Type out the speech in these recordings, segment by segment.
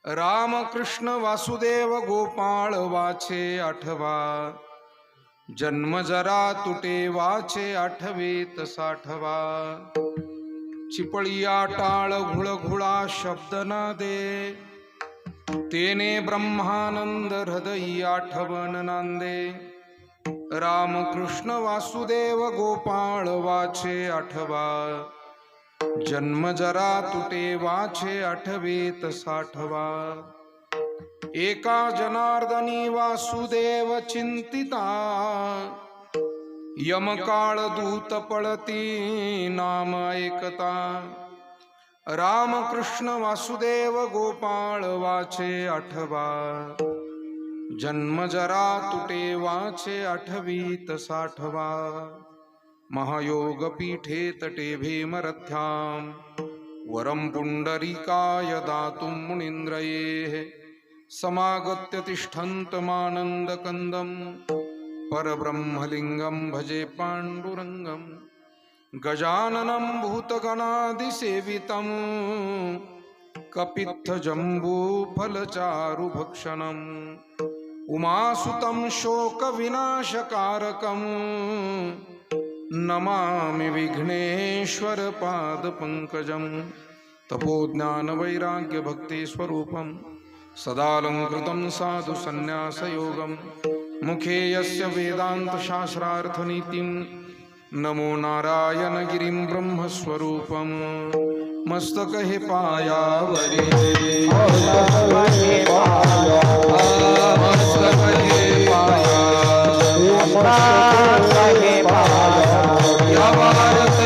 रामकृष्ण वासुदेव गोपाळ वाचे आठवा, जन्म जरा तुटे वाचे आठवेत साठवा। चिपळिया टाळ घुळघुळा शब्द ना दे, तेने ब्रह्मानंद हृदयी आठवण नांदे। रामकृष्ण वासुदेव गोपाळ वाचे आठवा, जन्म जरा तुटे वाचे आठवेत साठवा। एका जनार्दनी वासुदेव चिंतिता, यमकाळ दूत पळती नाम ऐकता। रामकृष्ण वासुदेव गोपाळ वाचे आठवा, जन्म जरा तुटे वाचे आठवीत साठवा। महायोग पीठे तटे भीमरथ्यां, वरं पुंडरीकाय दातुं मुनीन्द्रये। समागत्य तिष्ठन्तमानन्दकन्दं, परब्रह्मलिङ्गं भजे पाण्डुरङ्गं। गजाननं भूतगणादिसेवितं, कपित्थजम्बूफलचारुभक्षणम्। उमासुतं शोकविनाशकारकं, नमामि विघ्नेश्वर पादपङ्कजं। तपोज्ञानवैराग्यभक्तिस्वरूपं, सदालङ्कृतं साधु संन्यासयोगं। मुखे यस्य वेदान्तशास्त्रार्थनीतिं, नमो नारायण गिरिं ब्रह्मस्वरूपं। मस्तकहे पायावरी, मस्तकहे पाया, या भारत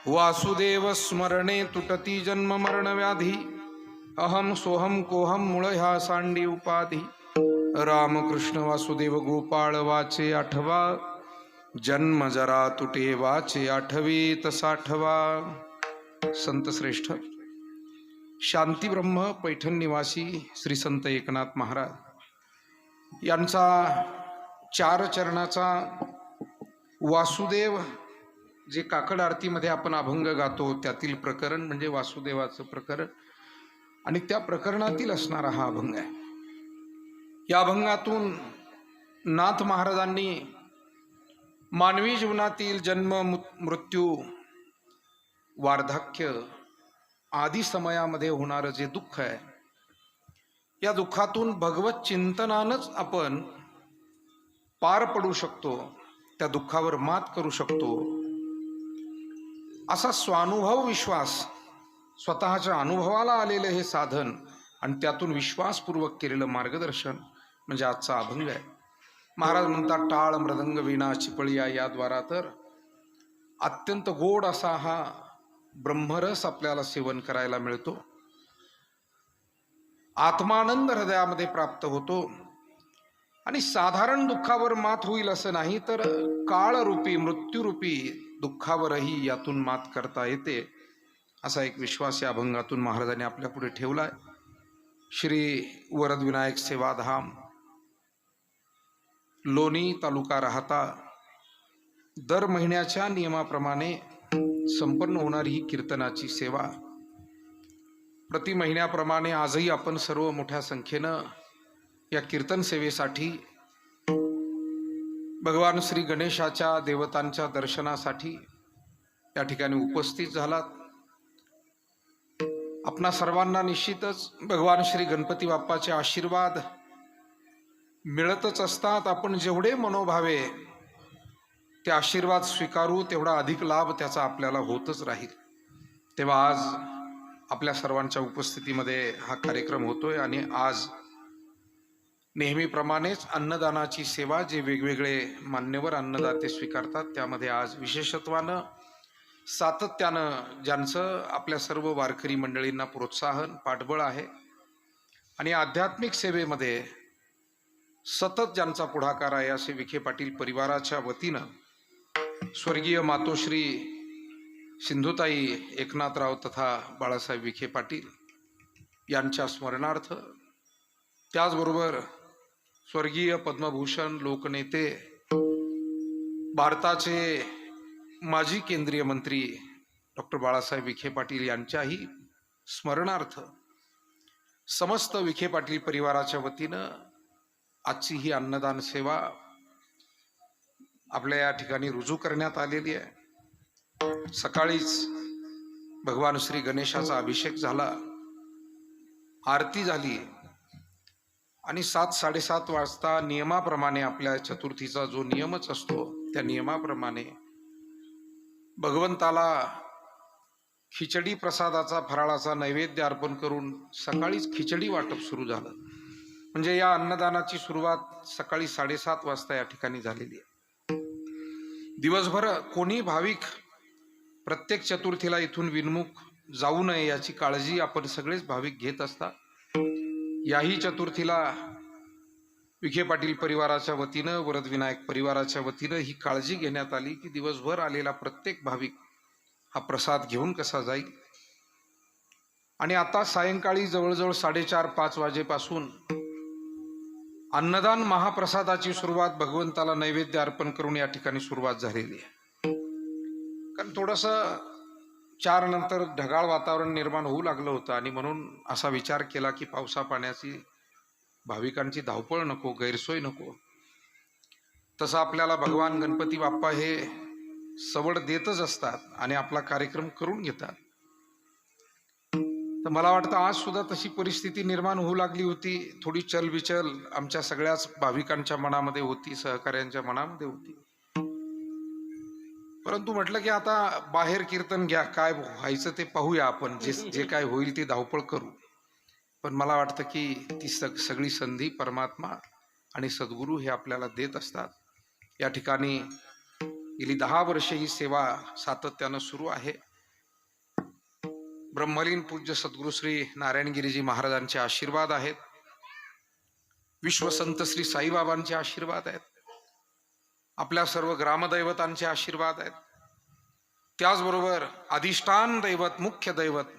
वासुदेव स्मरणे तुटती जन्म मरण व्याधी। अहम सोहम कोहम मूळ ह्या सांडी उपाधी। रामकृष्ण वासुदेव गोपाळ वाचे आठवा, जन्म जरा तुटे वाचे आठवीत साठवा। संत श्रेष्ठ शांती ब्रह्म पैठण निवासी श्री संत एकनाथ महाराज यांचा 4 चरणाचा वासुदेव जे काकड आरतीमध्ये आपण अभंग गातो त्यातील प्रकरण म्हणजे वासुदेवाचं प्रकरण आणि त्या प्रकरणातील असणारा हा अभंग आहे। या अभंगातून नाथ महाराजांनी मानवी जीवनातील जन्म मृत्यू वार्धक्य आदी समयामध्ये होणारं जे दुःख आहे, या दुःखातून भगवत चिंतनानंच आपण पार पडू शकतो, त्या दुःखावर मात करू शकतो असा स्वानुभव विश्वास, स्वतःच्या अनुभवाला आलेले हे साधन आणि त्यातून विश्वासपूर्वक केलेलं मार्गदर्शन म्हणजे आजचा अभंग आहे। महाराज म्हणतात, टाळ मृदंग वीणा चिपळिया याद्वारा तर अत्यंत गोड असा हा ब्रह्मरस आपल्याला सेवन करायला मिळतो। आत्मानंद हृदयामध्ये प्राप्त होतो आणि साधारण दुःखावर मात होईल असं नाही, तर काळरूपी मृत्यूरूपी दुःखावरही यातून मात करता येते असा एक विश्वास या अभंगातून महाराजांनी आपल्या पुढे ठेवलाय। श्री वरदविनायक सेवाधाम, लोणी तालुका राहता दर महिन्याच्या नियमाप्रमाणे संपन्न होणारी ही कीर्तनाची सेवा प्रति महिन्याप्रमाणे आजही आपण सर्व मोठ्या संख्येनं या कीर्तन सेवेसाठी भगवान श्री गणेशाच्या देवतांच्या दर्शनासाठी या ठिकाणी उपस्थित झालात। आपणा सर्वांना निश्चितच भगवान श्री गणपती बाप्पाचे आशीर्वाद मिळतच असतात। आपण जेवढे मनोभावे ते आशीर्वाद स्वीकारू तेवढा अधिक लाभ त्याचा आपल्याला होतच राहील. तेव्हा आज आपल्या सर्वांच्या उपस्थितीमध्ये हा कार्यक्रम होतोय आणि आज नेहमीप्रमाणेच अन्नदानाची सेवा जे वेगवेगळे मान्यवर अन्नदाते स्वीकारतात त्यामध्ये आज विशेषत्वानं सातत्यानं ज्यांचं आपल्या सर्व वारकरी मंडळींना प्रोत्साहन पाठबळ आहे आणि आध्यात्मिक सेवेमध्ये सतत ज्यांचा पुढाकार आहे असे विखे पाटील परिवाराच्या वतीनं स्वर्गीय मातोश्री सिंधुताई एकनाथराव तथा बाळासाहेब विखे पाटील यांच्या स्मरणार्थ, त्याचबरोबर स्वर्गीय पद्मभूषण लोकनेते भारताचे माजी केंद्रीय मंत्री डॉक्टर बाळासाहेब विखे पाटील यांच्याही स्मरणार्थ समस्त विखे पाटील परिवाराच्या वतीनं आजची ही अन्नदान सेवा आपल्या या ठिकाणी रुजू करण्यात आलेली आहे. सकाळीच भगवान श्री गणेशाचा अभिषेक झाला, आरती झाली आणि 7-7:30 वाजता नियमाप्रमाणे आपल्या चतुर्थीचा जो नियमच असतो त्या नियमाप्रमाणे भगवंताला खिचडी प्रसादाचा फराळाचा नैवेद्य अर्पण करून सकाळीच खिचडी वाटप सुरू झालं. म्हणजे या अन्नदानाची सुरुवात सकाळी 7:30 वाजता या ठिकाणी झालेली आहे. दिवसभर कोणी भाविक प्रत्येक चतुर्थीला इथून विनमुख जाऊ नये याची काळजी आपण सगळेच भाविक घेत असतात. याही चतुर्थीला विखे पाटील परिवाराच्या वतीनं, वरदविनायक परिवाराच्या वतीनं ही काळजी घेण्यात आली की दिवसभर आलेला प्रत्येक भाविक हा प्रसाद घेऊन कसा जाईल. आणि आता सायंकाळी जवळजवळ 4:30-5 वाजेपासून अन्नदान महाप्रसादाची सुरुवात भगवंताला नैवेद्य अर्पण करून या ठिकाणी सुरुवात झालेली आहे. कारण थोडंसं 4 नंतर ढगाळ वातावरण निर्माण होऊ लागलं होतं आणि म्हणून असा विचार केला की पावसा पाण्याची भाविकांची धावपळ नको, गैरसोय नको. तसं आपल्याला भगवान गणपती बाप्पा हे सवड देतच असतात आणि आपला कार्यक्रम करून घेतात. तर मला वाटतं आज सुद्धा तशी परिस्थिती निर्माण होऊ लागली होती. थोडी चलबिचल आमच्या सगळ्याच भाविकांच्या मनामध्ये होती, सहकाऱ्यांच्या मनामध्ये होती. परंतु म्हटलं की आता बाहेर कीर्तन घ्या, काय व्हायचं ते पाहूया आपण, जे काय होईल ते धावपळ करू. पण मला वाटतं की ती सगळी संधी परमात्मा आणि सद्गुरू हे आपल्याला देत असतात. या ठिकाणी गेली 10 वर्षे ही सेवा सातत्यानं सुरू आहे. ब्रह्मलीन पूज्य सद्गुरू श्री नारायणगिरीजी महाराजांचे आशीर्वाद आहेत, विश्वसंत श्री साईबाबांचे आशीर्वाद आहेत, आपल्या सर्व ग्रामदैवतांचे आशीर्वाद आहेत. त्याचबरोबर अधिष्ठान दैवत, मुख्य दैवत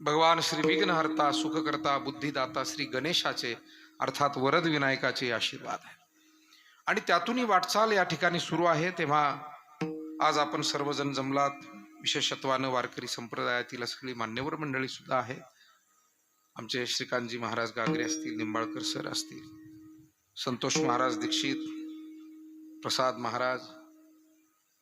भगवान श्री विघ्नहर्ता, सुखकर्ता, बुद्धिदाता श्री गणेशाचे अर्थात वरद विनायकाचे आशीर्वाद आहेत. आणि त्यातूनही वाटचाल या ठिकाणी सुरू आहे. तेव्हा आज आपण सर्वजण जमलात, विशेषत्वानं वारकरी संप्रदायातील सगळी मान्यवर मंडळी सुद्धा आहेत. आमचे श्रीकांतजी महाराज गागरे असतील, निंबाळकर सर असतील, संतोष महाराज दीक्षित, प्रसाद महाराज,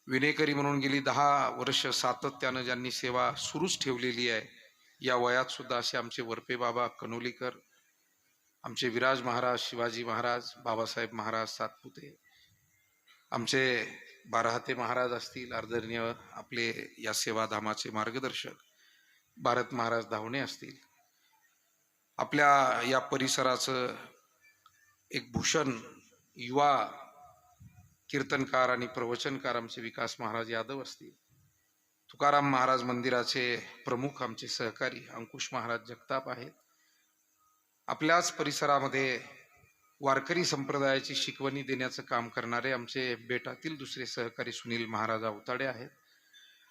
विनेकरी म्हणून गेली 10 वर्ष सातत्यानं ज्यांनी सेवा सुरूच ठेवलेली आहे, या वयात सुद्धा असे आमचे वरपे बाबा कनोलीकर, आमचे विराज महाराज, शिवाजी महाराज, बाबासाहेब महाराज सातपुते, आमचे बाराहाते महाराज असतील, आदरणीय आपले या सेवाधामाचे मार्गदर्शक भारत महाराज धावणे असतील, आपल्या या परिसराचं एक भूषण युवा कीर्तनकार आणि प्रवचनकार आमचे विकास महाराज यादव असतील, तुकाराम महाराज मंदिराचे प्रमुख आमचे सहकारी अंकुश महाराज जगताप आहेत, आपल्याच परिसरामध्ये वारकरी संप्रदायाची शिकवणी देण्याचं काम करणारे आमचे बेटातील दुसरे सहकारी सुनील महाराज अवताडे आहेत,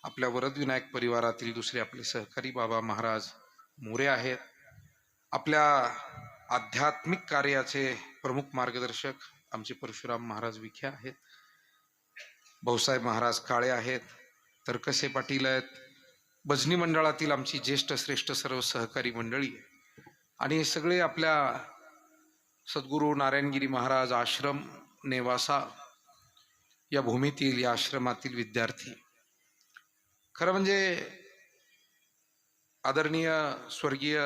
आपल्या वरदविनायक परिवारातील दुसरे आपले सहकारी बाबा महाराज मोरे आहेत, आपल्या आध्यात्मिक कार्याचे प्रमुख मार्गदर्शक आमचे परशुराम महाराज विखे आहेत, भाऊसाहेब महाराज काळे आहेत, तरकसे पाटील आहेत, भजनी मंडळातील आमची ज्येष्ठ श्रेष्ठ सर्व सहकारी मंडळी आणि सगळे आपल्या सद्गुरू नारायणगिरी महाराज आश्रम नेवासा या भूमीतील, या आश्रमातील विद्यार्थी. खरं म्हणजे आदरणीय स्वर्गीय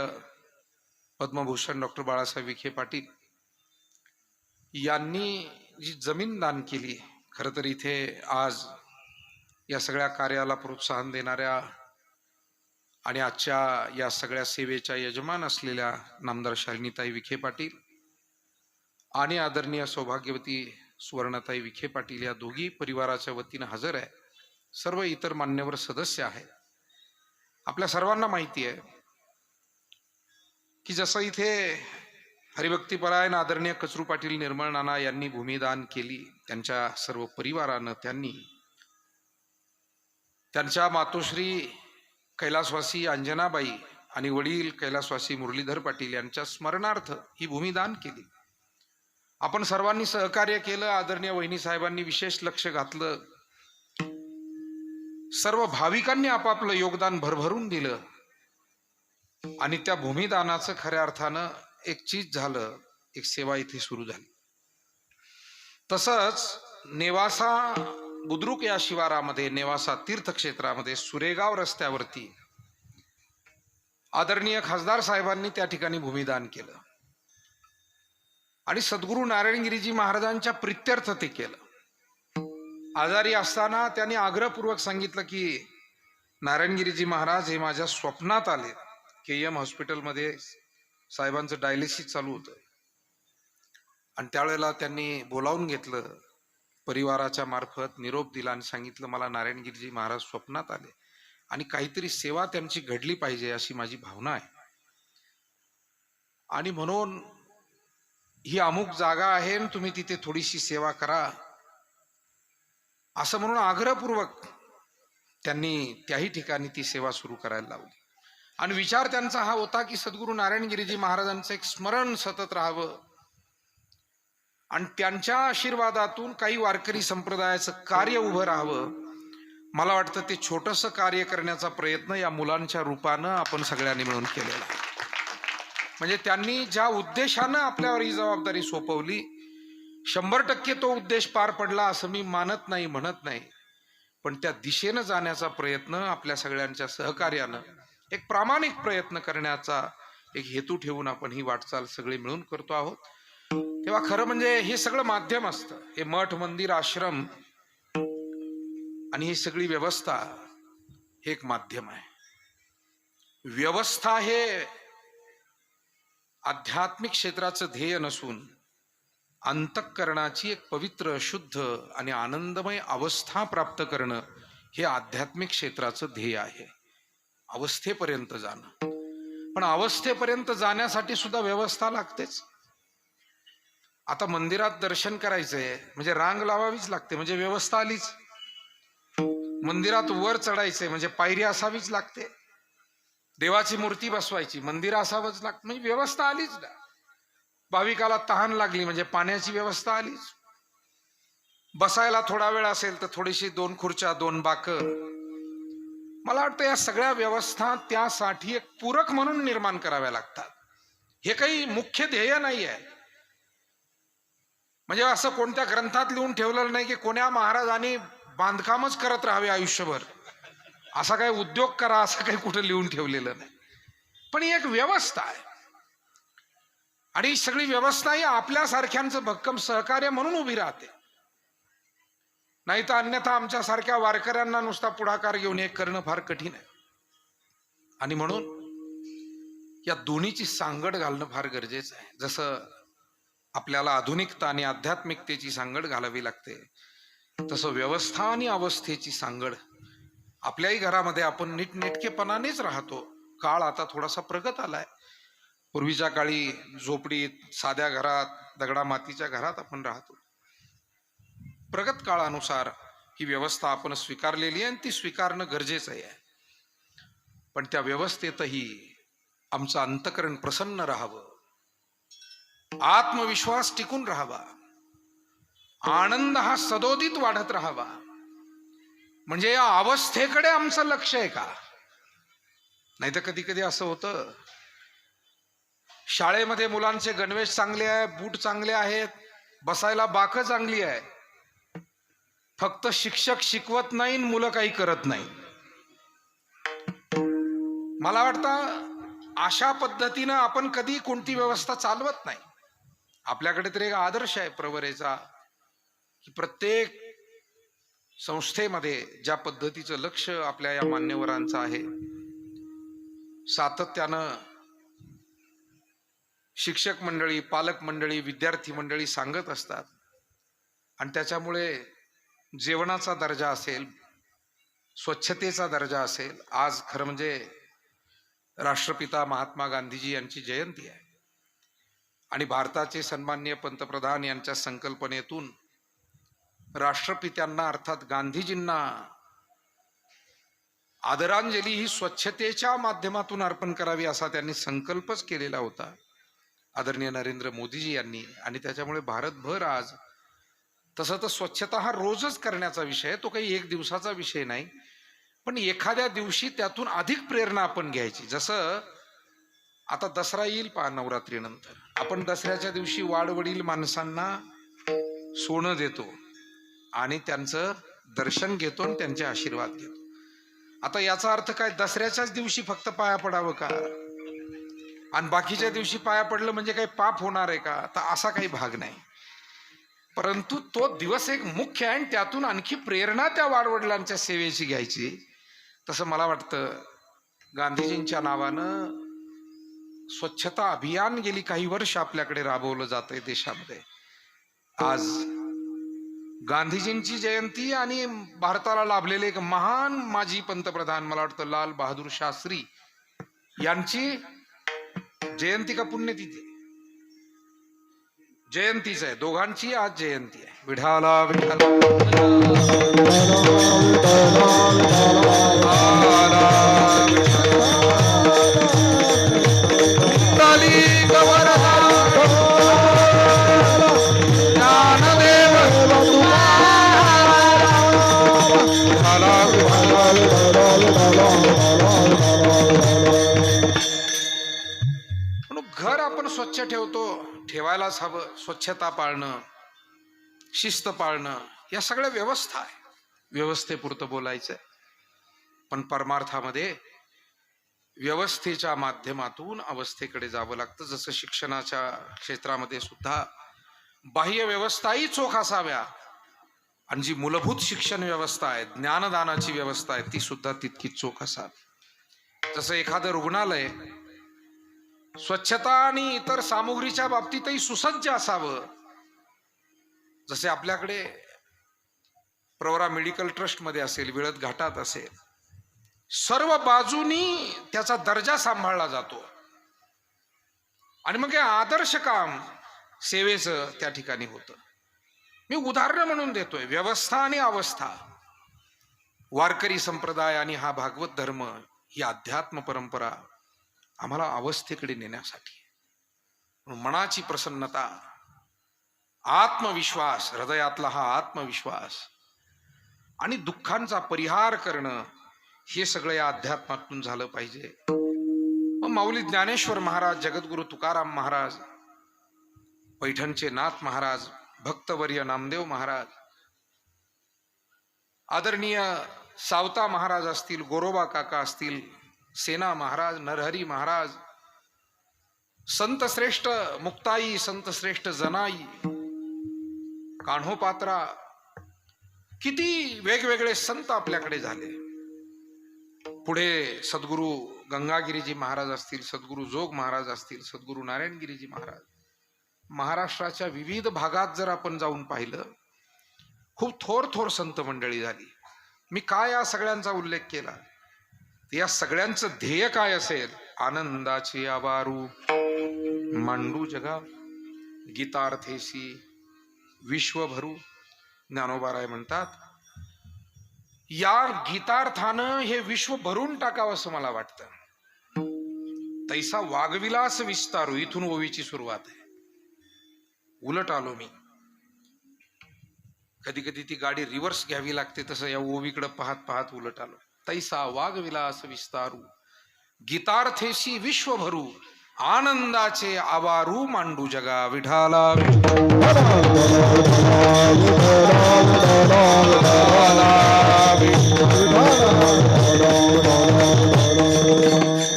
पद्मभूषण डॉक्टर बाळासाहेब विखे पाटील यांनी जी जमीन दान केली, खरं तर इथे आज या सगळ्या कार्याला प्रोत्साहन देणाऱ्या आणि आजच्या या सगळ्या सेवेच्या यजमान असलेल्या नामदार शालिनीताई विखे पाटील आणि आदरणीय सौभाग्यवती सुवर्णाताई विखे पाटील या दोघी परिवाराच्या वतीनं हजर आहे. सर्व इतर मान्यवर सदस्य आहेत. आपल्या सर्वांना माहिती आहे की जसं इथे हरिभक्तीपरायण आदरणीय कचरू पाटील निर्मळ नाना यांनी भूमिदान केली, त्यांच्या सर्व परिवारानं त्यांनी त्यांच्या मातोश्री कैलासवासी अंजनाबाई आणि वडील कैलासवासी मुरलीधर पाटील यांच्या स्मरणार्थ ही भूमिदान केली. आपण सर्वांनी सहकार्य केलं. आदरणीय वहिनी साहेबांनी विशेष लक्ष घातलं. सर्व भाविकांनी आपापलं योगदान भरभरून दिलं आणि त्या भूमिदानाचं खऱ्या अर्थानं एक चीज झालं, एक सेवा इथे सुरू झाली. तसंच नेवासा बुद्रुक या शिवारामध्ये, नेवासा तीर्थक्षेत्रामध्ये सुरेगाव रस्त्यावरती आदरणीय खासदार साहेबांनी त्या ठिकाणी भूमिदान केलं आणि सद्गुरू नारायणगिरीजी महाराजांच्या प्रित्यर्थ ते केलं. आजारी असताना त्यांनी आग्रहपूर्वक सांगितलं की नारायणगिरीजी महाराज हे माझ्या स्वप्नात आले. KM हॉस्पिटलमध्ये साहेबांचं डायलिसिस चालू होतं आणि त्यावेळेला त्यांनी बोलावून घेतलं, परिवाराच्या मार्फत निरोप दिला आणि सांगितलं मला नारायणगिरीजी महाराज स्वप्नात आले आणि काहीतरी सेवा त्यांची घडली पाहिजे अशी माझी भावना आहे आणि म्हणून ही अमुक जागा आहे आणि तुम्ही तिथे थोडीशी सेवा करा असं म्हणून आग्रहपूर्वक त्यांनी त्याही ठिकाणी ती सेवा सुरू करायला लावली. आणि विचार त्यांचा हा होता की सद्गुरू नारायणगिरीजी महाराजांचं एक स्मरण सतत राहावं आणि त्यांच्या आशीर्वादातून काही वारकरी संप्रदायाचं कार्य उभं राहावं. मला वाटतं ते छोटंसं कार्य करण्याचा प्रयत्न या मुलांच्या रूपानं आपण सगळ्यांनी मिळून केलेला. म्हणजे त्यांनी ज्या उद्देशानं आपल्यावर ही जबाबदारी सोपवली, 100% तो उद्देश पार पडला असं मी मानत नाही, म्हणत नाही, पण त्या दिशेनं जाण्याचा प्रयत्न आपल्या सगळ्यांच्या सहकार्यानं, एक प्रामाणिक प्रयत्न करण्याचा एक हेतू ठेवून आपण ही वाटचाल सगळे मिळून करतो आहोत. तेव्हा खरं म्हणजे हे सगळं माध्यम असतं. हे मठ, मंदिर, आश्रम आणि ही सगळी व्यवस्था हे एक माध्यम आहे. व्यवस्था हे आध्यात्मिक क्षेत्राचं ध्येय नसून अंतःकरणाची एक पवित्र, शुद्ध आणि आनंदमय अवस्था प्राप्त करणं हे आध्यात्मिक क्षेत्राचं ध्येय आहे. अवस्थेपर्यंत जाणं, पण अवस्थेपर्यंत जाण्यासाठी सुद्धा व्यवस्था लागतेच. आता मंदिरात दर्शन करायचंय म्हणजे रांग लावावीच लागते, म्हणजे व्यवस्था आलीच. मंदिरात वर चढायचंय म्हणजे पायरी असावीच लागते. देवाची मूर्ती बसवायची मंदिर असावंच लागतं, म्हणजे व्यवस्था आलीच ना. भाविकाला तहान लागली म्हणजे पाण्याची व्यवस्था आलीच. बसायला थोडा वेळ असेल तर थोडीशी 2 खुर्च्या, 2 बाकं. मला वाटतं या सगळ्या व्यवस्था त्यासाठी एक पूरक म्हणून निर्माण कराव्या लागतात. हे काही मुख्य ध्येय नाही आहे. म्हणजे असं कोणत्या ग्रंथात लिहून ठेवलेलं नाही की कोण्या महाराजांनी बांधकामच करत राहावे आयुष्यभर, असा काही उद्योग करा असं काही कुठं लिहून ठेवलेलं नाही. पण ही एक व्यवस्था आहे आणि ही सगळी व्यवस्था ही आपल्यासारख्यांचं भक्कम सहकार्य म्हणून उभी राहते. नाही तर अन्यथा आमच्यासारख्या वारकऱ्यांना नुसता पुढाकार घेऊन हे करणं फार कठीण आहे. आणि म्हणून या दोन्हीची सांगड घालणं फार गरजेचं आहे. जसं आपल्याला आधुनिकता आणि आध्यात्मिकतेची सांगड घालावी लागते, तसं व्यवस्था आणि अवस्थेची सांगड आपल्याही घरामध्ये आपण नीटनेटकेपणानेच राहतो. काळ आता थोडासा प्रगत आलाय. पूर्वीच्या काळी झोपडीत, साध्या घरात, दगडा मातीच्या घरात आपण राहतो. प्रगत काळानुसार ही व्यवस्था आपण स्वीकारलेली आहे आणि ती स्वीकारणं गरजेचं आहे. पण त्या व्यवस्थेतही आमचं अंतःकरण प्रसन्न राहावं, आत्मविश्वास टिकून राहावा, आनंद हा सदोदित वाढत राहावा. म्हणजे या अवस्थेकडे आमचं लक्ष आहे का? नाही तर कधी कधी असं होतं, शाळेमध्ये मुलांचे गणवेश चांगले आहे, बूट चांगले आहेत, बसायला बाकं चांगली आहे, फक्त शिक्षक शिकवत नाही, मुलं काही करत नाही. मला वाटतं अशा पद्धतीनं आपण कधी कोणती व्यवस्था चालवत नाही. आपल्याकडे तर एक आदर्श आहे प्रवरेचा की प्रत्येक संस्थेमध्ये ज्या पद्धतीचं लक्ष आपल्या या मान्यवरांचं आहे, सातत्यानं शिक्षक मंडळी, पालक मंडळी, विद्यार्थी मंडळी सांगत असतात आणि त्याच्यामुळे जेवणाचा दर्जा असेल, स्वच्छतेचा दर्जा असेल. आज खरं म्हणजे राष्ट्रपिता महात्मा गांधीजी यांची जयंती आहे आणि भारताचे सन्माननीय पंतप्रधान यांच्या संकल्पनेतून राष्ट्रपित्यांना अर्थात गांधीजींना आदरांजली ही स्वच्छतेच्या माध्यमातून अर्पण करावी असा त्यांनी संकल्पच केलेला होता आदरणीय नरेंद्र मोदीजी यांनी. आणि त्याच्यामुळे भारतभर आज तसं तर स्वच्छता हा रोजच करण्याचा विषय आहे, तो काही एक दिवसाचा विषय नाही, पण एखाद्या दिवशी त्यातून अधिक प्रेरणा आपण घ्यायची. जसं आता दसरा येईल पहा, नवरात्रीनंतर आपण दसऱ्याच्या दिवशी वाडवडील माणसांना सोनं देतो आणि त्यांचं दर्शन घेतो आणि त्यांचे आशीर्वाद घेतो. आता याचा अर्थ काय, दसऱ्याच्याच दिवशी फक्त पाया पडावं का आणि बाकीच्या दिवशी पाया पडलं म्हणजे काही पाप होणार आहे का? तर असा काही भाग नाही, परंतु तो दिवस एक मुख्य आहे आणि त्यातून आणखी प्रेरणा त्या वाडवडिलांच्या सेवेची घ्यायची. तसं मला वाटतं गांधीजींच्या नावानं स्वच्छता अभियान गेली काही वर्ष आपल्याकडे राबवलं जात आहे देशामध्ये. आज गांधीजींची जयंती आणि भारताला लाभलेले एक महान माजी पंतप्रधान, मला वाटतं लाल बहादूर शास्त्री यांची जयंती का पुण्यतिथी? जयंतीच आहे, दोघांची आज जयंती आहे. विठाला विठाला घर आपण स्वच्छ ठेवतो, ठेवायलाच हवं. स्वच्छता पाळणं, शिस्त पाळणं या सगळ्या व्यवस्था आहे, व्यवस्थेपुरतं बोलायचंय. पण परमार्थामध्ये व्यवस्थेच्या माध्यमातून अवस्थेकडे जावं लागतं. जसं शिक्षणाच्या क्षेत्रामध्ये सुद्धा बाह्य व्यवस्थाही चोख असाव्या आणि जी मूलभूत शिक्षण व्यवस्था आहे, ज्ञानदानाची व्यवस्था आहे, ती सुद्धा तितकीच चोख असावी. जसं एखादं रुग्णालय स्वच्छता आणि इतर सामुग्रीच्या बाबतीतही सुसज्ज असावं. जसे आपल्याकडे प्रवरा मेडिकल ट्रस्ट मध्ये असेल, विळत घाटात असेल, सर्व बाजूनी त्याचा दर्जा सांभाळला जातो आणि मग हे आदर्श काम सेवेचं त्या ठिकाणी होतं. मी उदाहरण म्हणून देतोय. व्यवस्था आणि अवस्था, वारकरी संप्रदाय आणि हा भागवत धर्म, ही अध्यात्म परंपरा आम्हाला अवस्थेकडे नेण्यासाठी, मनाची प्रसन्नता, आत्मविश्वास, हृदयातला हा आत्मविश्वास आणि दुःखांचा परिहार करणं, हे सगळं या अध्यात्मातून झालं पाहिजे. माऊली ज्ञानेश्वर महाराज, जगद्गुरु तुकाराम महाराज, पैठणचे नाथ महाराज, भक्तवर्य नामदेव महाराज, आदरणीय सावता महाराज असतील, गोरोबा काका असतील, सेना महाराज, नरहरी महाराज, संत श्रेष्ठ मुक्ताई, संत श्रेष्ठ जनाई, कान्होपात्रा, किती वेगवेगळे संत आपल्याकडे झाले. पुढे सद्गुरु गंगागिरीजी महाराज असतील, सद्गुरु जोग महाराज असतील, सद्गुरु नारायणगिरीजी महाराज. महाराष्ट्राच्या विविध भागात जर आपण जाऊन पाहिलं, खूप थोर थोर संत मंडळी झाली. मी काय या सगळ्यांचा उल्लेख केला, या सगळ्यांचं ध्येय काय असेल? आनंदाची आवारू मांडू जगा, गीतार्थेसी विश्वभरू. ज्ञानोबाराय म्हणतात, या गीतार्थानं हे विश्व भरून टाकावं असं मला वाटतं. तैसा वागविलास विस्तारू, इथून ओवीची सुरुवात आहे. उलट आलो मी. कधी कधी ती गाडी रिव्हर्स घ्यावी लागते, तसं या ओवीकडे पाहत पाहत उलट आलो. तैसा वागविलास विस्तारू, गीतार्थेशी विश्वभरू, आनंदाचे आवारू मांडू जगा. विठाला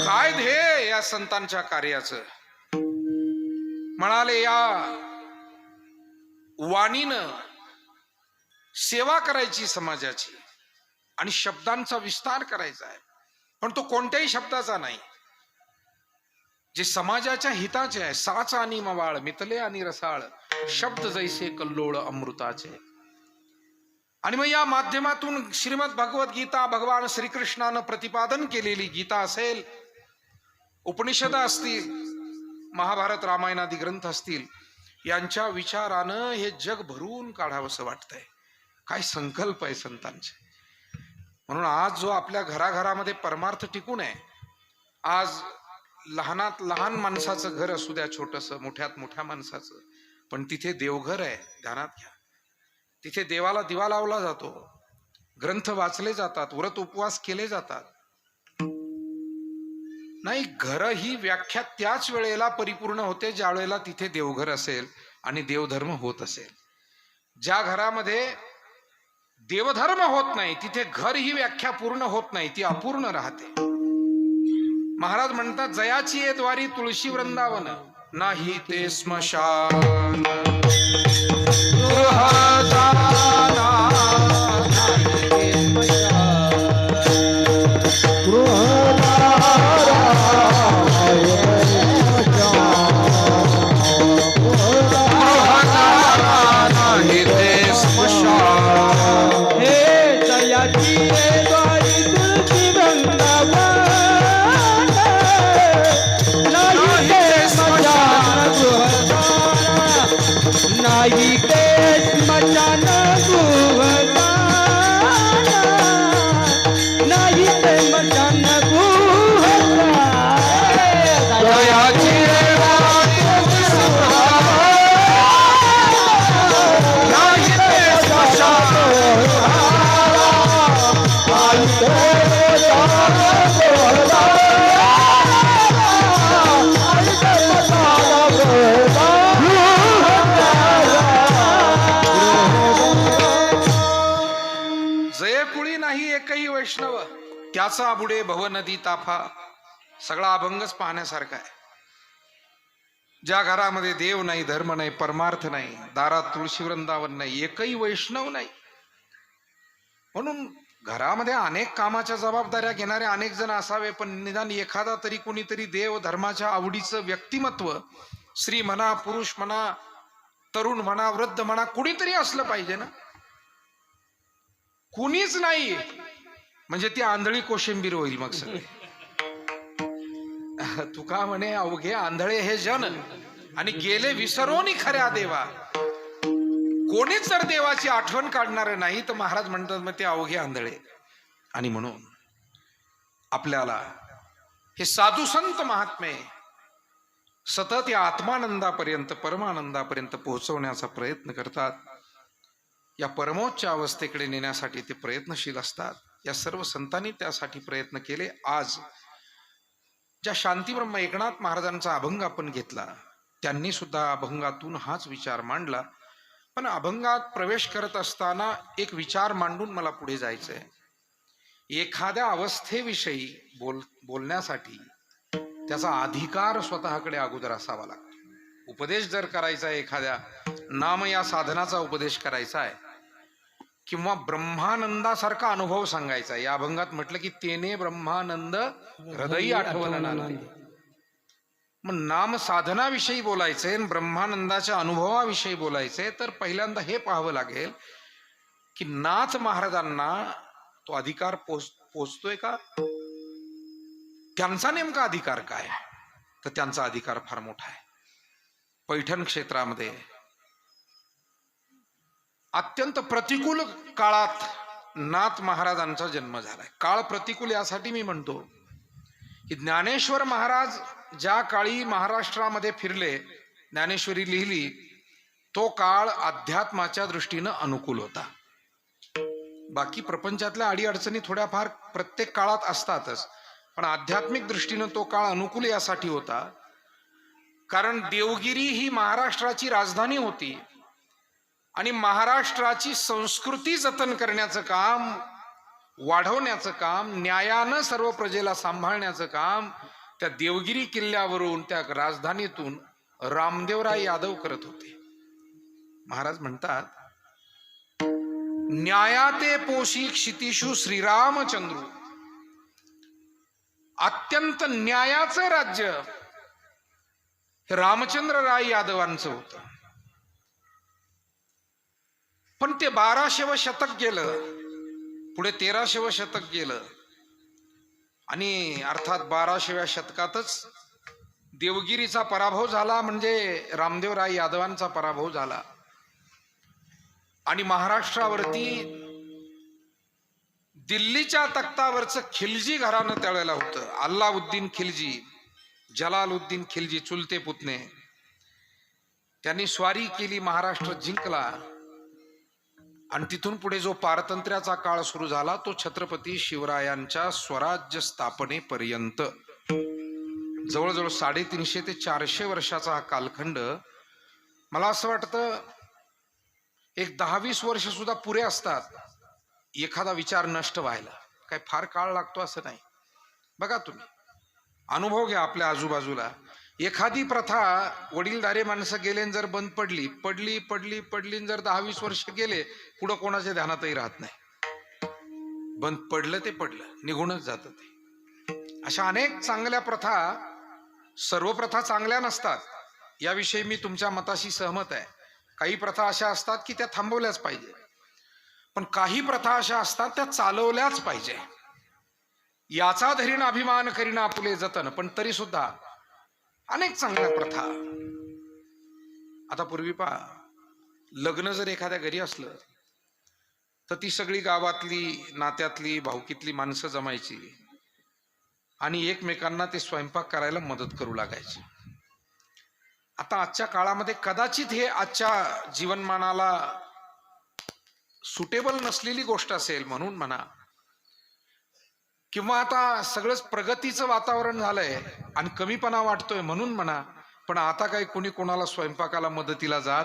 काय ध्येय या संतांच्या कार्याचं. म्हणाले, या वाणीनं सेवा करायची समाजाची आणि शब्दांचा विस्तार करायचा आहे, पण तो कोणत्याही शब्दाचा नाही, जे समाजाच्या हिताचे आहे. साच आणि मवाळ मितले आणि रसाळ, शब्द जैसे कल्लोळ अमृताचे. आणि मग या माध्यमातून श्रीमद भगवत गीता, भगवान श्रीकृष्णानं प्रतिपादन केलेली गीता असेल, उपनिषद असतील, महाभारत रामायण आदी ग्रंथ असतील, यांच्या विचारानं हे जग भरून काढावंसं वाटतंय. काय संकल्प आहे संतांचे. म्हणून आज जो आपल्या घराघरामध्ये परमार्थ टिकून आहे, आज लहानात लहान माणसाचं घर असू द्या, छोटंसं, मोठ्यात मोठ्या माणसाचं, पण तिथे देवघर आहे, ध्यानात घ्या. तिथे देवाला दिवा लावला जातो, ग्रंथ वाचले जातात, व्रत उपवास केले जातात. नाही, घर ही व्याख्या त्याच वेळेला परिपूर्ण होते ज्या वेळेला तिथे देवघर असेल आणि देवधर्म होत असेल. ज्या घरामध्ये देवधर्म होत नाही तिथे घर ही व्याख्या पूर्ण होत नाही, ती अपूर्ण राहते. महाराज म्हणतात, जयाची ये द्वारी तुळशी वृंदावन, नाही ते स्मशान. वैष्णव त्याचा बुडे भव नदी ताफा. सगळा अभंगच पाहण्यासारखा आहे. ज्या घरामध्ये देव नाही, धर्म नाही, परमार्थ नाही, दारात तुळशी वृंदावन नाही, एकही वैष्णव नाही. म्हणून घरामध्ये अनेक कामाच्या जबाबदाऱ्या घेणारे अनेक जण असावे, पण निदान एखादा तरी कोणीतरी देव धर्माच्या आवडीचं व्यक्तिमत्व, स्त्री म्हणा, पुरुष म्हणा, तरुण म्हणा, वृद्ध म्हणा, कुणीतरी असलं पाहिजे ना. कुणीच नाही म्हणजे ती आंधळी कोशिंबीर होईल मग सगळे. तुका म्हणे अवघे आंधळे हे जन, आणि गेले विसरून खऱ्या देवा. कोणीच जर देवाची आठवण काढणार नाही तर महाराज म्हणतात मग ते अवघे आंधळे. आणि म्हणून आपल्याला हे साधू संत महात्मे सतत या आत्मानंदापर्यंत, परमानंदापर्यंत पोहोचवण्याचा प्रयत्न करतात. या परमोच्च अवस्थेकडे नेण्यासाठी ते प्रयत्नशील असतात. या सर्व संतांनी त्यासाठी प्रयत्न केले. आज ज्या शांतीब्रह्म एकनाथ महाराजांचा अभंग आपण घेतला, त्यांनी सुद्धा अभंगातून हाच विचार मांडला. पण अभंगात प्रवेश करत असताना एक विचार मांडून मला पुढे जायचंय. एखाद्या अवस्थेविषयी बोलण्यासाठी त्याचा अधिकार स्वतःकडे अगोदर असावा लागतो. उपदेश जर करायचा आहे, एखाद्या नाम या साधनाचा उपदेश करायचा आहे, किंवा ब्रह्मानंदासारखा अनुभव सांगायचा. या अभंगात म्हटलं की तेने ब्रह्मानंद हृदयी आठवण आनंदी. मग नाम साधनाविषयी बोलायचंय, ब्रह्मानंदाच्या अनुभवाविषयी बोलायचंय, तर पहिल्यांदा हे पाहावं लागेल की नाथ महाराजांना तो अधिकार पोचतोय का. त्यांचा नेमका अधिकार काय. तर त्यांचा अधिकार फार मोठा आहे. पैठण क्षेत्रामध्ये अत्यंत प्रतिकूल काळात नाथ महाराजांचा जन्म झालाय. काळ प्रतिकूल यासाठी मी म्हणतो की ज्ञानेश्वर महाराज ज्या काळी महाराष्ट्रामध्ये फिरले, ज्ञानेश्वरी लिहिली, तो काळ अध्यात्माच्या दृष्टीनं अनुकूल होता. बाकी प्रपंचातल्या अडीअडचणी थोड्याफार प्रत्येक काळात असतातच, पण आध्यात्मिक दृष्टीनं तो काळ अनुकूल यासाठी होता कारण देवगिरी ही महाराष्ट्राची राजधानी होती आणि महाराष्ट्राची संस्कृती जतन करण्याचं काम, वाढवण्याचं काम, न्यायानं सर्व प्रजेला सांभाळण्याचं काम त्या देवगिरी किल्ल्यावरून, त्या राजधानीतून रामदेवराय यादव करत होते. महाराज म्हणतात, न्यायाते पोषी क्षितिषु श्रीरामचंद्र. अत्यंत न्यायाचं राज्य हे रामचंद्र राय यादवांचं होतं. पण ते 1200वं शतक गेलं, पुढे 1300वं शतक गेलं आणि अर्थात 1200व्या शतकातच देवगिरीचा पराभव झाला, म्हणजे रामदेव राय यादवांचा पराभव झाला आणि महाराष्ट्रावरती दिल्लीच्या तख्तावरचं खिलजी घराणं त्यावेळेला होतं. अल्लाउद्दीन खिलजी, जलालुद्दीन खिलजी, चुलते पुतणे. त्यांनी स्वारी केली, महाराष्ट्र जिंकला आणि तिथून पुढे जो पारतंत्र्याचा काळ सुरू झाला तो छत्रपती शिवरायांच्या स्वराज्य स्थापनेपर्यंत जवळजवळ 350 ते 400 वर्षाचा हा कालखंड. मला असं वाटतं एक 10-20 वर्ष सुद्धा पुरे असतात एखादा विचार नष्ट व्हायला. काय फार काळ लागतो असं नाही. बघा तुम्ही अनुभव घ्या आपल्या आजूबाजूला. एखादी प्रथा वडीलधारे माणसं गेले जर बंद पडली पडली पडली पडली जर 10-20 वर्ष गेले, पुढं कोणाच्या ध्यानातही राहत नाही. बंद पडलं ते पडलं, निघूनच जातं ते. अशा अनेक चांगल्या प्रथा, सर्व प्रथा चांगल्या नसतात याविषयी मी तुमच्या मताशी सहमत आहे. काही प्रथा अशा असतात की त्या थांबवल्याच पाहिजे, पण काही प्रथा अशा असतात त्या चालवल्याच पाहिजे. याचा धरीन अभिमान करीना आपुले जतन. पण तरी सुद्धा अनेक चांगल्या प्रथा. आता पूर्वी पहा, लग्न जर एखाद्या घरी असलं तर ती सगळी गावातली, नात्यातली, भाऊकीतली माणसं जमायची आणि एकमेकांना ते स्वयंपाक करायला मदत करू लागायची. आता आजच्या काळामध्ये कदाचित हे आजच्या जीवनमानाला सुटेबल नसलेली गोष्ट असेल म्हणून म्हणा, किंवा आता सगळंच प्रगतीचं वातावरण झालंय आणि कमीपणा वाटतोय म्हणून म्हणा, पण आता काही कोणी कोणाला स्वयंपाकाला मदतीला जात,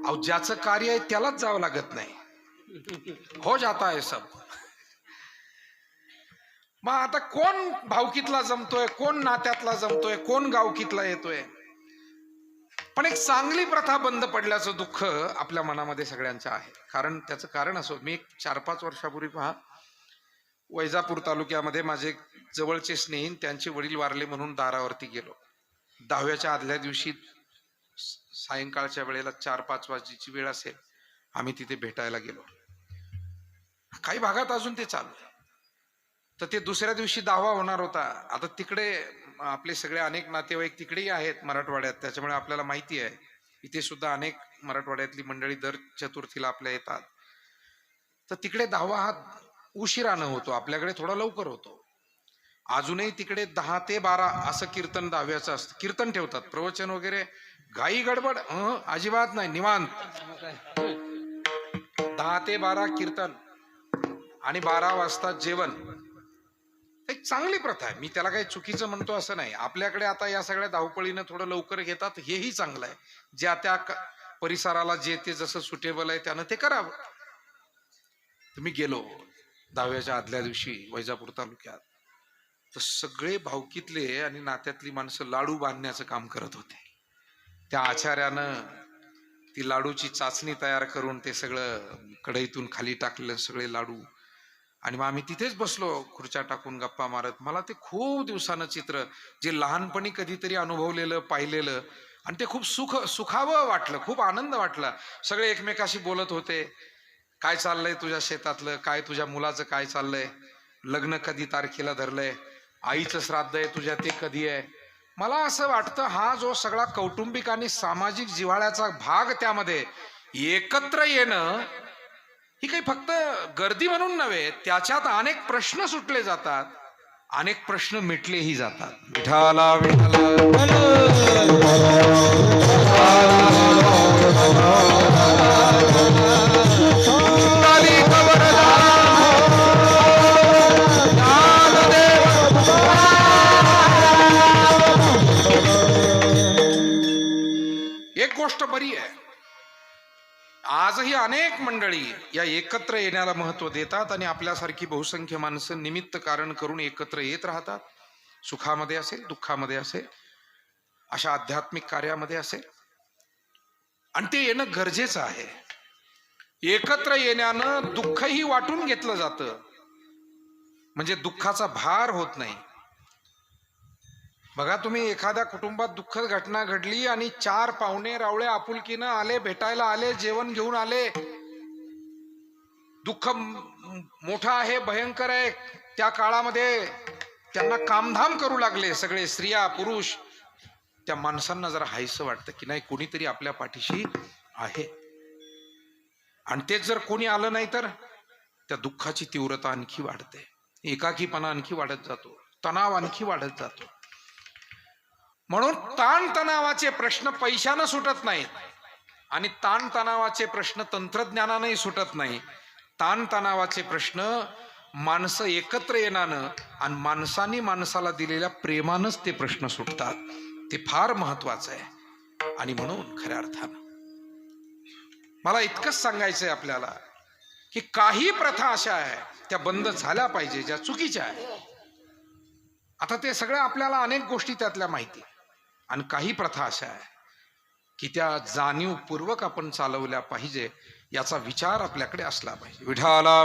अहो ज्याचं कार्य आहे त्यालाच जावं लागत नाही. हो जाता है सब. मग आता कोण भावकीतला जमतोय, कोण नात्यातला जमतोय, कोण गावकीतला येतोय. पण एक चांगली प्रथा बंद पडल्याचं दुःख आपल्या मनामध्ये सगळ्यांचं आहे. कारण त्याचं कारण असो, मी 4-5 वर्षापूर्वी पहा, वैजापूर तालुक्यामध्ये माझे जवळचे स्नेहीन, त्यांचे वडील वारले म्हणून दारावरती गेलो. 10व्याच्या आदल्या दिवशी सायंकाळच्या वेळेला 4-5 वाजेची वेळ असेल, आम्ही तिथे भेटायला गेलो. काही भागात अजून ते चालू आहे. तर ते दुसऱ्या दिवशी 10वा होणार होता. आता तिकडे आपले सगळे अनेक नातेवाईक तिकडेही आहेत मराठवाड्यात, त्याच्यामुळे आपल्याला माहिती आहे इथे सुद्धा अनेक मराठवाड्यातली मंडळी दर चतुर्थीला आपल्या येतात. तर तिकडे 10वा हा उशिरानं होतो, आपल्याकडे थोडा लवकर होतो. अजूनही तिकडे 10 ते 12 असं कीर्तन 10व्याचं असतं. कीर्तन ठेवतात, प्रवचन वगैरे घाई गडबड अजिबात नाही, निवांत. 10 ते 12 कीर्तन आणि 12 वाजता जेवण. एक चांगली प्रथा आहे, मी त्याला काही चुकीचं म्हणतो असं नाही. आपल्याकडे आता या सगळ्या धावपळीनं थोडं लवकर घेतात, हेही चांगलं आहे. ज्या त्या परिसराला जे ते जसं सुटेबल आहे त्यानं ते करावं. तुम्ही गेलो 10व्याच्या आदल्या दिवशी वैजापूर तालुक्यात, तर सगळे भावकीतले आणि नात्यातली माणसं लाडू बांधण्याचं काम करत होते. त्या आचार्यानं ती लाडूची चाचणी तयार करून ते सगळं कढईतून खाली टाकलं, सगळे लाडू. आणि मग आम्ही तिथेच बसलो खुर्च्या टाकून गप्पा मारत. मला ते खूप दिवसानं चित्र, जे लहानपणी कधीतरी अनुभवलेलं, पाहिलेलं, आणि ते खूप सुखावं वाटलं, खूप आनंद वाटला. सगळे एकमेकाशी बोलत होते. काय चाललंय तुझ्या शेतातलं, काय तुझ्या मुलाचं काय चाललंय, लग्न कधी तारखेला धरलंय, आईचं श्राद्ध आहे तुझ्या ते कधी आहे. मला असं वाटतं हा जो सगळा कौटुंबिक आणि सामाजिक जिव्हाळ्याचा भाग त्यामध्ये एकत्र येणं, ही काही फक्त गर्दी म्हणून नव्हे, त्याच्यात अनेक प्रश्न सुटले जातात, अनेक प्रश्न मिटलेही जातात. विठाला एक गोष्ट बरी आहे, आजही अनेक मंडळी या एकत्र येण्याला महत्व देतात आणि आपल्यासारखी बहुसंख्य माणसं निमित्त कारण करून एकत्र येत राहतात. सुखामध्ये असेल, दुःखामध्ये असेल, अशा आध्यात्मिक कार्यामध्ये असेल, आणि ते येणं गरजेचं आहे. एकत्र येण्यानं दुःखही वाटून घेतलं जातं, म्हणजे दुःखाचा भार होत नाही. बघा तुम्ही, एखाद्या कुटुंबात दुःखद घटना घडली आणि 4 पाहुणे रावळे आपुलकीनं आले, भेटायला आले, जेवण घेऊन आले. दुःख मोठं आहे, भयंकर आहे. त्या काळामध्ये त्यांना कामधाम करू लागले सगळे, स्त्रिया पुरुष. त्या माणसांना जरा हायसं वाटतं की नाही, कोणीतरी आपल्या पाठीशी आहे. आणि तेच जर कोणी आलं नाही तर त्या दुःखाची तीव्रता आणखी वाढते, एकाकीपणा आणखी वाढत जातो, तणाव आणखी वाढत जातो. म्हणून ताणतणावाचे प्रश्न पैशानं सुटत नाहीत आणि ताणतणावाचे प्रश्न तंत्रज्ञानानंही सुटत नाही. ताणतणावाचे प्रश्न माणसं एकत्र येण्यानं आणि माणसाने माणसाला दिलेल्या प्रेमानंच ते प्रश्न सुटतात. ते फार महत्वाचं आहे. आणि म्हणून खऱ्या अर्थानं मला इतकंच सांगायचंय आपल्याला की काही प्रथा अशा आहे त्या बंद झाल्या पाहिजे, ज्या चुकीच्या आहेत. आता ते सगळं आपल्याला अनेक गोष्टी त्यातल्या माहिती, आणि काही प्रथा अशा आहे की त्या जाणीवपूर्वक आपण चालवल्या पाहिजे, याचा विचार आपल्याकडे असला पाहिजे. विठाला